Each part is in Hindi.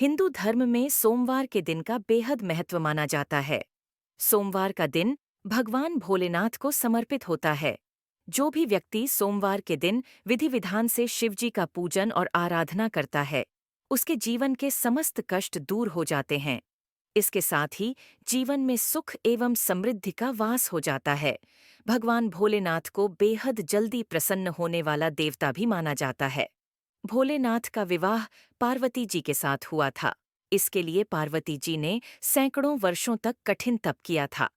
हिंदू धर्म में सोमवार के दिन का बेहद महत्व माना जाता है। सोमवार का दिन भगवान भोलेनाथ को समर्पित होता है। जो भी व्यक्ति सोमवार के दिन विधि विधान से शिवजी का पूजन और आराधना करता है, उसके जीवन के समस्त कष्ट दूर हो जाते हैं। इसके साथ ही जीवन में सुख एवं समृद्धि का वास हो जाता है। भगवान भोलेनाथ को बेहद जल्दी प्रसन्न होने वाला देवता भी माना जाता है। भोलेनाथ का विवाह पार्वती जी के साथ हुआ था। इसके लिए पार्वती जी ने सैकड़ों वर्षों तक कठिन तप किया था।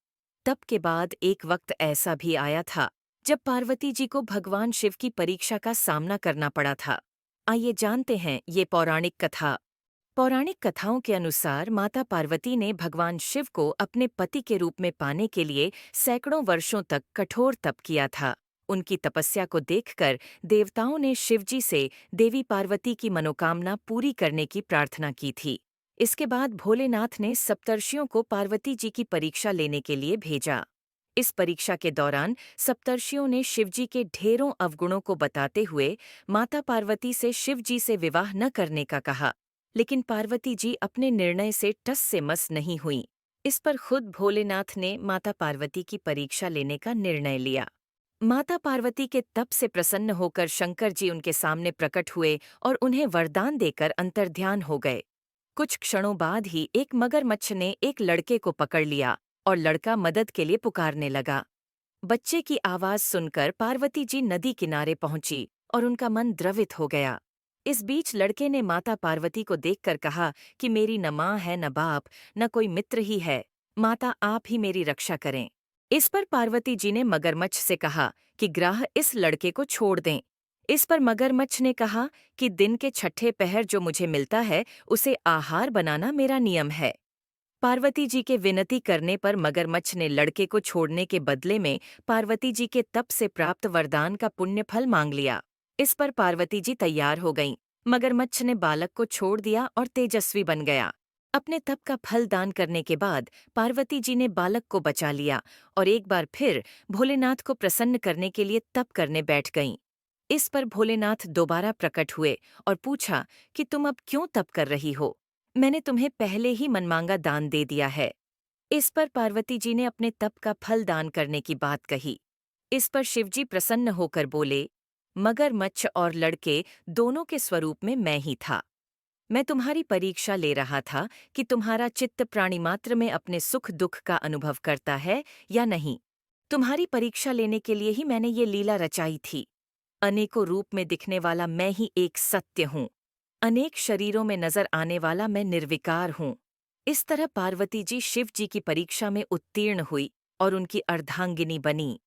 तप के बाद एक वक्त ऐसा भी आया था जब पार्वती जी को भगवान शिव की परीक्षा का सामना करना पड़ा था। आइए जानते हैं ये पौराणिक कथा। पौराणिक कथाओं के अनुसार माता पार्वती ने भगवान शिव को अपने पति के रूप में पाने के लिए सैकड़ों वर्षों तक कठोर तप किया था। उनकी तपस्या को देखकर देवताओं ने शिवजी से देवी पार्वती की मनोकामना पूरी करने की प्रार्थना की थी। इसके बाद भोलेनाथ ने सप्तर्षियों को पार्वती जी की परीक्षा लेने के लिए भेजा। इस परीक्षा के दौरान सप्तर्षियों ने शिवजी के ढेरों अवगुणों को बताते हुए माता पार्वती से शिवजी से विवाह न करने का कहा। लेकिन पार्वती जी अपने निर्णय से टस से मस नहीं हुईं। इस पर खुद भोलेनाथ ने माता पार्वती की परीक्षा लेने का निर्णय लिया। माता पार्वती के तप से प्रसन्न होकर शंकर जी उनके सामने प्रकट हुए और उन्हें वरदान देकर अंतर्ध्यान हो गए। कुछ क्षणों बाद ही एक मगरमच्छ ने एक लड़के को पकड़ लिया और लड़का मदद के लिए पुकारने लगा। बच्चे की आवाज सुनकर पार्वती जी नदी किनारे पहुंची और उनका मन द्रवित हो गया। इस बीच लड़के ने माता पार्वती को देखकर कहा कि मेरी न माँ है न बाप, न कोई मित्र ही है। माता आप ही मेरी रक्षा करें। इस पर पार्वती जी ने मगरमच्छ से कहा कि ग्राह इस लड़के को छोड़ दें। इस पर मगरमच्छ ने कहा कि दिन के छठे पहर जो मुझे मिलता है उसे आहार बनाना मेरा नियम है। पार्वती जी के विनती करने पर मगरमच्छ ने लड़के को छोड़ने के बदले में पार्वती जी के तप से प्राप्त वरदान का पुण्य फल मांग लिया। इस पर पार्वती जी तैयार हो गईं। मगरमच्छ ने बालक को छोड़ दिया और तेजस्वी बन गया। अपने तप का फल दान करने के बाद पार्वती जी ने बालक को बचा लिया और एक बार फिर भोलेनाथ को प्रसन्न करने के लिए तप करने बैठ गईं। इस पर भोलेनाथ दोबारा प्रकट हुए और पूछा कि तुम अब क्यों तप कर रही हो? मैंने तुम्हें पहले ही मनमांगा दान दे दिया है। इस पर पार्वती जी ने अपने तप का फल दान करने की बात कही। इस पर शिवजी प्रसन्न होकर बोले, मगरमच्छ और लड़के दोनों के स्वरूप में मैं ही था। मैं तुम्हारी परीक्षा ले रहा था कि तुम्हारा चित्त प्राणी मात्र में अपने सुख दुख का अनुभव करता है या नहीं। तुम्हारी परीक्षा लेने के लिए ही मैंने ये लीला रचाई थी। अनेकों रूप में दिखने वाला मैं ही एक सत्य हूँ। अनेक शरीरों में नजर आने वाला मैं निर्विकार हूँ। इस तरह पार्वती जी शिव जी की परीक्षा में उत्तीर्ण हुई और उनकी अर्धांगिनी बनी।